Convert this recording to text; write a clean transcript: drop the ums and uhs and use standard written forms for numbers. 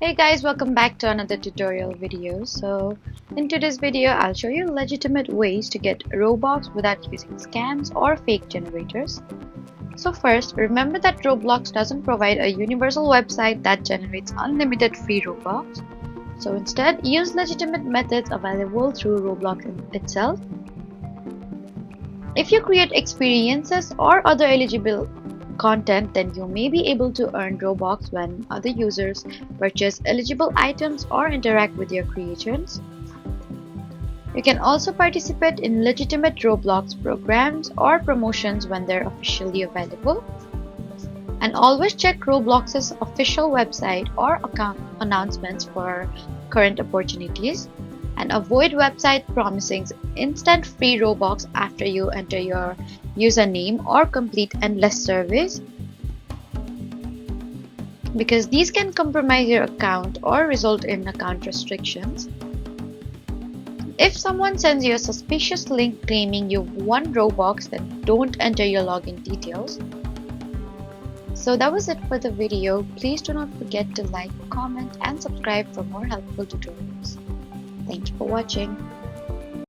Hey guys, welcome back to another tutorial video. So in today's video, I'll show you legitimate ways to get Robux without using scams or fake generators. So first, remember that Roblox doesn't provide a universal website that generates unlimited free Robux. So instead, use legitimate methods available through Roblox itself. If you create experiences or other eligible content, then you may be able to earn Robux when other users purchase eligible items or interact with your creations. You can also participate in legitimate Roblox programs or promotions when they're officially available. And always check Roblox's official website or account announcements for current opportunities. And avoid website promising instant free Robux after you enter your username or complete endless surveys, because these can compromise your account or result in account restrictions. If someone sends you a suspicious link claiming you've won Robux, then don't enter your login details. So that was it for the video. Please do not forget to like, comment, and subscribe for more helpful tutorials. Thank you for watching.